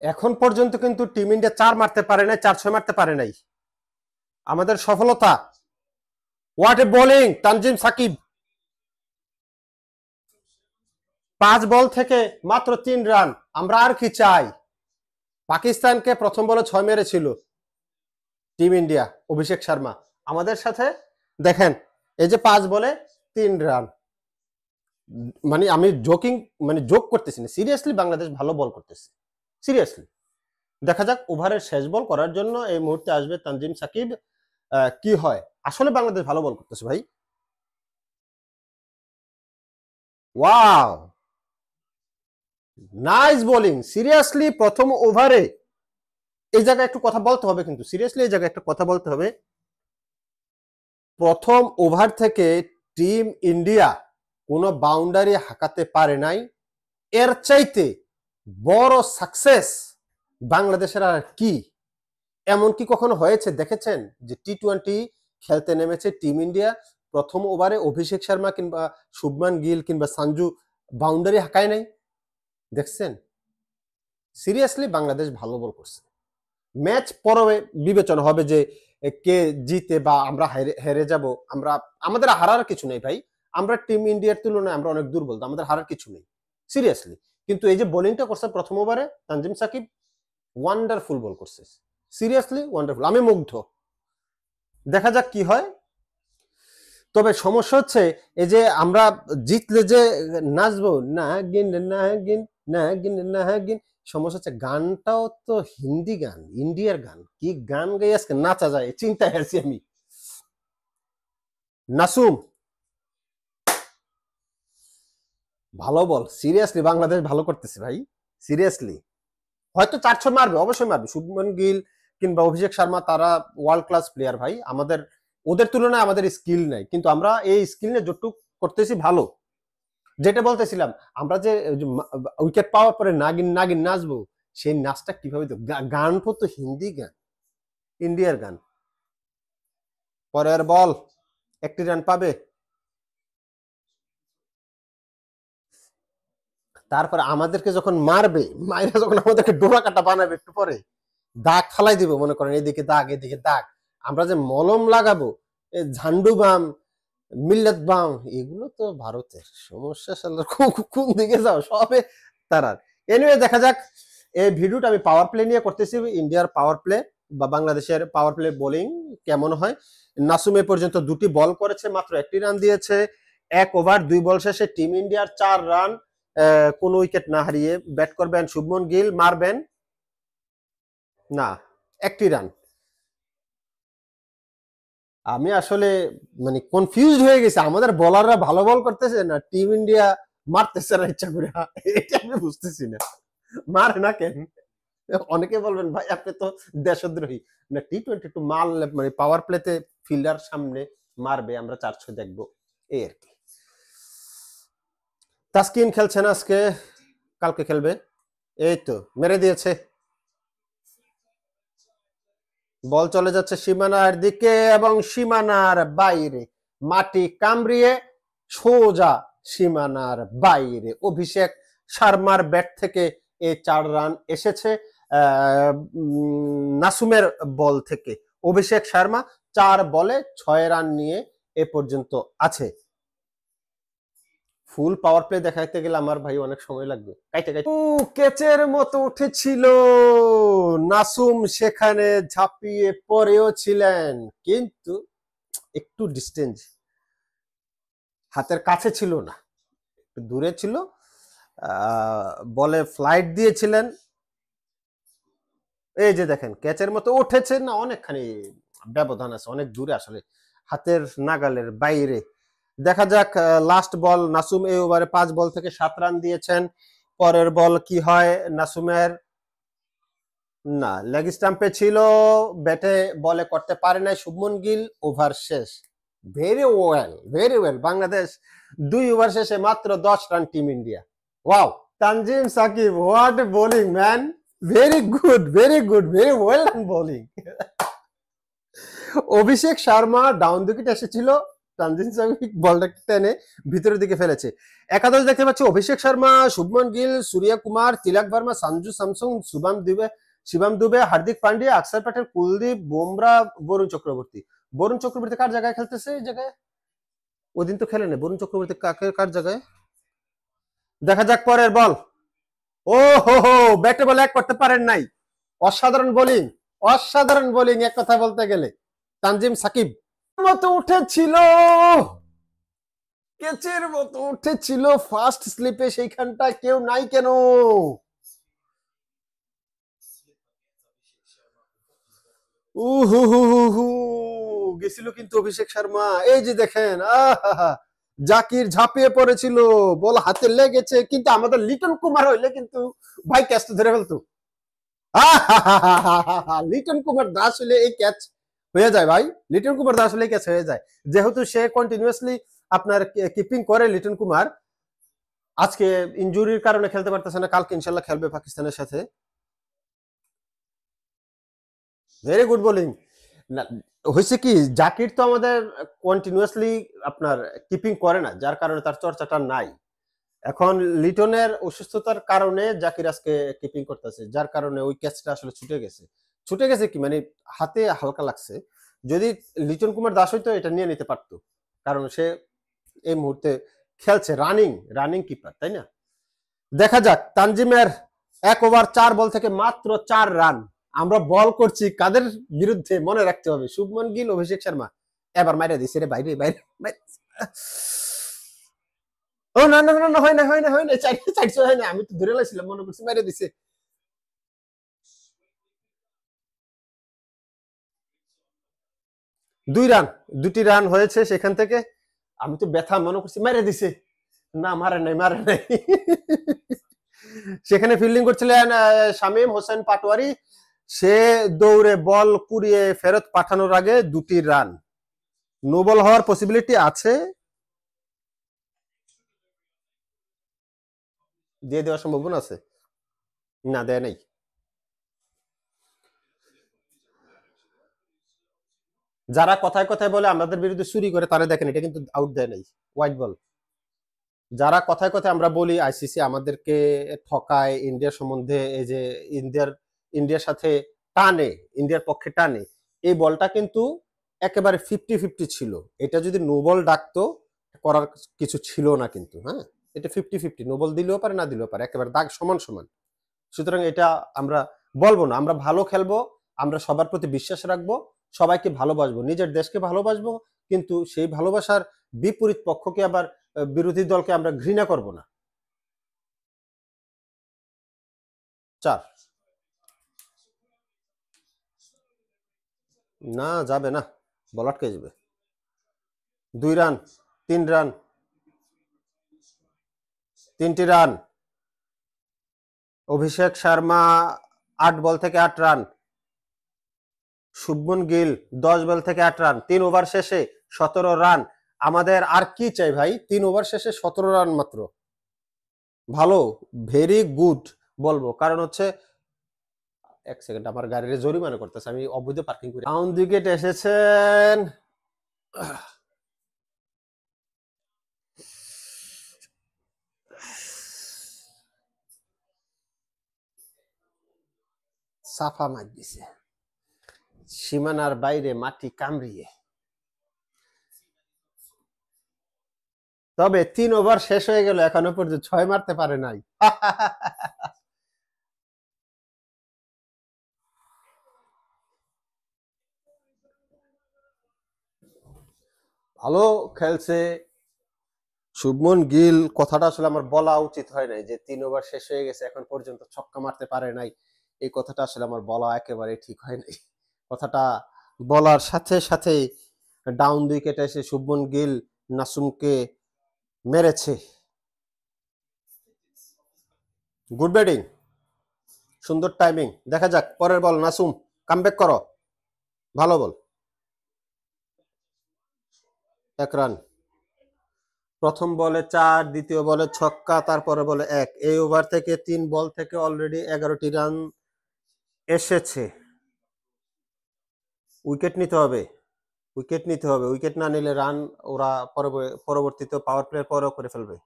এখন পর্যন্ত কিন্তু টিম ইন্ডিয়া 4 মারতে পারে নাই, 4-6 মারতে পারে নাই। আমাদের সফলতা। What a bowling Tanzim Sakib. 5 ball থেকে মাত্র 3 রান। আমরা আর কি চাই? পাকিস্তানকে প্রথম বলে 6 মেরেছিল টিম ইন্ডিয়া, অভিষেক শর্মা। আমাদের সাথে দেখেন, এই যে 5 বলে 3 রান। মানে আমি জোকিং, মানে জোক করতেছি না, সিরিয়াসলি বাংলাদেশ ভালো বল করতেছে, সিরিয়াসলি। দেখা যাক ওভারের শেষ বল করার জন্য এই মুহূর্তে আসবে তানজিম সাকিব, কি হয়। আসলে বাংলাদেশ ভালো বল করতেছে ভাই। Wow, nice bowling. সিরিয়াসলি প্রথম ওভারে এই জায়গায় একটু কথা বলতে হবে, কিন্তু সিরিয়াসলি এই জায়গায় একটা কথা বলতে হবে। প্রথম ওভার থেকে টিম ইন্ডিয়া কোনো বাউন্ডারি হাঁকাতে পারে নাই। এর চাইতে বড় সাকসেস বাংলাদেশের আর কি? এমন কি কখনো হয়েছে দেখেছেন যে টি-20 খেলতে নেমেছে টিম ইন্ডিয়া, প্রথম ওভারে অভিষেক শর্মা কিংবা শুভমান গিল কিংবা সঞ্জু বাউন্ডারি হাঁকায় নাই? দেখছেন? সিরিয়াসলি বাংলাদেশ ভালো বল করছে। ম্যাচ পরে বিবেচনা হবে যে কে জিতে বা আমরা হেরে যাব। আমরা, আমাদের হারার কিছু নেই ভাই। আমরা টিম ইন্ডিয়ার তুলনায় আমরা অনেক দুর্বল, আমাদের হারার কিছু নেই সিরিয়াসলি। কিন্তু এই যে বোলিংটা করছে প্রথম ওভারে তানজিম সাকিব, ওয়ান্ডারফুল বল করছে, সিরিয়াসলি ওয়ান্ডারফুল। আমি মুগ্ধ। দেখা যাক কি হয়। তবে সমস্যা হচ্ছে এই যে আমরা জিতলে যে নাচবো নাগিন নাগিন নাগিন নাগিন, সমস্যা হচ্ছে গানটাও তো হিন্দি গান, ইন্ডিয়ার গান। কি গান গাই আজকে নাচা যায়, চিন্তায় আছি আমি। নাসুম, ভালো বল, সিরিয়াসলি বাংলাদেশ ভালো করতেছে ভাই, সিরিয়াসলি। হয়তো 4-6 মারবে, অবশ্যই মারবে। শুভমান গিল কিংবা অভিষেক শর্মা তারা ওয়ার্ল্ড ক্লাস প্লেয়ার ভাই। আমাদের ওদের তুলনায় আমাদের স্কিল নাই, কিন্তু আমরা এই স্কিল নিয়ে যতটুক করতেছি ভালো। যেটা বলতেছিলাম, আমরা যে উইকেট পাওয়ার পরে নাগিন নাগিন নাচবো, সেই নাচটা কিভাবে? গান তো হিন্দি গান, ইন্ডিয়ার গান। পরের বল, একটি রান পাবে। তারপরে আমাদেরকে যখন মারবে, মাইরা যখন আমাদেরকে ডোরা কাটা বানাবে, একটু পরে দাগ ফালাই দিব, মনে করেন এদিকে দাগ এদিকে দাগ। আমরা যে মলম লাগাবো, ঝান্ডু বাম, মিল্লাত বাম, এগুলো তো ভারতের সমস্যা। কোন দিকে যাও সবে তারার। এনিওয়ে দেখা যাক। এই ভিডিওটা আমি পাওয়ার প্লে নিয়ে করতেছি, ইন্ডিয়ার পাওয়ার প্লে বা বাংলাদেশের পাওয়ার প্লে বোলিং কেমন হয়। নাসুম এ পর্যন্ত 2টি বল করেছে, মাত্র 1টি রান দিয়েছে। 1 ওভার 2 বল শেষে টিম ইন্ডিয়ার 4 রান, কোন উইকেট না হারিয়ে। ব্যাট করবেন শুভমন গিল, মারবেন না, 1টি রান। আমি আসলে মানে কনফিউজড হয়ে গেছি, আমাদের বোলাররা ভালো বল করতেছে না টিম ইন্ডিয়া মারতেছে না ইচ্ছা করে, এটা আমি বুঝতেছি না। মারে না কেন? অনেকে বলবেন ভাই আপনি তো দেশদ্রোহী। না, টি-20 একটু মারলে, মানে পাওয়ার প্লেতে ফিল্ডার সামনে মারবে, আমরা 4-6 দেখবো, এই আর কি। তাসকিন খেলছে না আজকে, কালকে খেলবে। এই তো মেরে দিয়েছে, বল চলে যাচ্ছে সীমানার দিকে এবং সীমানার বাইরে, মাটি কামড়িয়ে সোজা সীমানার বাইরে। অভিষেক শর্মার ব্যাট থেকে এই 4 রান এসেছে নাসুমের বল থেকে। অভিষেক শর্মা 4 বলে 6 রান নিয়ে এ পর্যন্ত আছে। ফুল পাওয়ার প্লে দেখাইতে গেলে আমার ভাই অনেক সময় লাগবে। ক্যাচের মতো উঠেছিল নাসুম, সেখানে ঝাঁপিয়ে পড়েও ছিলেন, কিন্তু একটু ডিস্টেন্স, হাতের কাছে ছিল না, একটু দূরে ছিল। বলে ফ্লাইট দিয়েছিলেন। এই যে দেখেন ক্যাচের মতো উঠেছে না, অনেকখানি ব্যবধান আছে, অনেক দূরে, আসলে হাতের নাগালের বাইরে। দেখা যাক লাস্ট বল। নাসুম এই ওভারে 5 বল থেকে 7 রান দিয়েছেন। পরের বল কি হয় নাসুমের? না, লেগ স্টাম্পে ছিল, ব্যাটে বলে করতে পারে নাই শুভমন গিল। ওভার শেষ। Very well, very well. Bangladesh 2 over শেষে মাত্র 10 run team India. Wow, Tanzim Sakib, what a bowling man, very good, very good, very well done bowling. Abhishek Sharma down wicket এসেছিল, তানজিম সাকিব বলটা টেনে ভিতরের দিকে ফেলেছে। একাদশ দেখতে পাচ্ছি অভিষেক শর্মা, শুভমন গিল, সূর্য কুমার, তিলক ভার্মা, সঞ্জু স্যামসন, শিবম দুবে, হার্দিক পান্ডিয়া, অক্ষর প্যাটেল, কুলদীপ, বুমরা, বরুণ চক্রবর্তী। বরুণ চক্রবর্তী কার জায়গায় খেলতেছে? এই জায়গায় ওদিন তো খেলে নেই। বরুণ চক্রবর্তী কার জায়গায়? দেখা যাক পরের বল। ও হো হো, ব্যাটে বল এক করতে পারেন নাই। অসাধারণ বোলিং, অসাধারণ বোলিং এক কথা বলতে গেলে। তানজিম সাকিব মতো উঠেছিল, কেচের মতো উঠেছিল ফার্স্ট স্লিপে, সেইখানটা কেউ নাই কেন? গেছিল কিন্তু অভিষেক শর্মা। এই যে দেখেন, জাকির ঝাঁপিয়ে পড়েছিল, বল হাতে লেগেছে, কিন্তু আমাদের লিটন কুমার হইলে কিন্তু ভাই ক্যাচটা ধরে ফেলতো। লিটন কুমার দাস হলে এই ক্যাচ হয়ে যায় ভাই, লিটন কুমার দাস হলে ক্যাচ হয়ে যায়। যেহেতু সে কন্টিনিউয়াসলি আপনার কিপিং করে লিটন কুমার, আজকে ইনজুরির কারণে খেলতে পারতেছে না, কালকে ইনশাল্লাহ খেলবে পাকিস্তানের সাথে। Very good bowling. হয়েছে কি, জাকির তো আমাদের কন্টিনিউয়াসলি আপনার কিপিং করে না, যার কারণে তার চর্চাটা নাই। এখন লিটনের অসুস্থতার কারণে জাকির আজকে কিপিং করতেছে, যার কারণে ওই ক্যাচটা আসলে ছুটে গেছে কি মানে হাতে হালকা লাগছে। যদি লিটন কুমার দাস হইতো এটা নিয়ে নিতে পারতো, কারণ সে এই মুহূর্তে খেলছে রানিং কিপার, তাই না? দেখা যাক তানজিমের 1 ওভার 4 বল থেকে মাত্র 4 রান। আমরা বল করছি কাদের বিরুদ্ধে মনে রাখতে হবে, শুভমন গিল, অভিষেক শর্মা। এবার মাইরা দিছে রে বাইরে বাইরে। ও না না না, হয় না, চারশো হয় না, আমি তো ধরে লাইছিলাম, মনে করছি মাইরা দিছে। 2 রান, 2টি রান হয়েছে সেখান থেকে। আমি তো ব্যথা মনে করছি মাইরা দিছে, না মারে নাই। সেখানে ফিল্ডিং করছিলেন শামীম হোসেন পাটোয়ারি, সে দৌড়ে বল কুড়িয়ে ফেরত পাঠানোর আগে 2টি রান। নো বল হওয়ার পসিবিলিটি আছে, দিয়ে দেওয়ার সম্ভাবনা আছে। না, দেয় নাই। যারা কথায় কথায় বলে আমাদের বিরুদ্ধে চুরি করে, তারা দেখেন এটা কিন্তু আউট দেয় নাই, হোয়াইট বল। যারা কথায় কথায় আমরা বলি আইসিসি আমাদেরকে ঠকায় ইন্ডিয়ার সম্বন্ধে, এই যে ইন্ডিয়ার সাথে টানে, ইন্ডিয়ার পক্ষে টানে, এই বলটা কিন্তু একেবারে 50-50 ছিল। এটা যদি নো বল ডাকতো, করার কিছু ছিল না কিন্তু। হ্যাঁ, এটা 50-50, নো বল দিলেও পারে না দিলেও পারে, একেবারে দাগ সমান সমান। সুতরাং এটা আমরা বলবো না, আমরা ভালো খেলবো, আমরা সবার প্রতি বিশ্বাস রাখবো, সবাইকে ভালোবাসবো, নিজের দেশকে ভালোবাসবো, কিন্তু সেই ভালোবাসার বিপরীত পক্ষকে আবার বিরোধী দলকে আমরা ঘৃণা করব না। 4 না, যাবে না, বল আটকে যাবে। 2 রান, 3 রান, 3টি রান। অভিষেক শর্মা 8 বল থেকে 8 রান, শুভমন গিল 10 বল থেকে 8 রান, 3 ওভার শেষে 17 রান। আমাদের আর কি চাই ভাই? 3 ওভার শেষে 17 রান মাত্র। ভালো, ভেরি গুড বলবো, কারণ হচ্ছে 1 সেকেন্ড, আমার গাড়ির জরিমানা করতেছে, আমি অবৈধ পার্কিং করি। ডাউন উইকেট এসেছেন সাফা মার দিছে, সীমানার বাইরে মাটি কামড়িয়ে। তবে 3 ওভার শেষ হয়ে গেল, এখনো পর্যন্ত 6 মারতে পারে নাই। ভালো খেলছে শুভমন গিল। কথাটা আসলে আমার বলা উচিত হয় নাই যে 3 ওভার শেষ হয়ে গেছে, এখন পর্যন্ত ছক্কা মারতে পারে নাই। এই কথাটা আসলে আমার বলা একেবারে ঠিক হয় নাই। কথাটা বলার সাথে সাথে ডাউন উইকেটে এসে শুভমন গিল নাসুমকে মেরেছে। গুড ব্যাটিং, সুন্দর টাইমিং। দেখা যাক পরের বল, নাসুম কামব্যাক করো, ভালো বল। 1 রান, প্রথম বলে 4, দ্বিতীয় বলে ছক্কা, তারপরে বলে 1। এই ওভার থেকে 3 বল থেকে অলরেডি 11টি রান এসেছে। উইকেট নিতে হবে, উইকেট নিতে হবে, উইকেট না নিলে রান ওরা পরবর্তীতে পাওয়ার প্লের পরেও করে ফেলবে।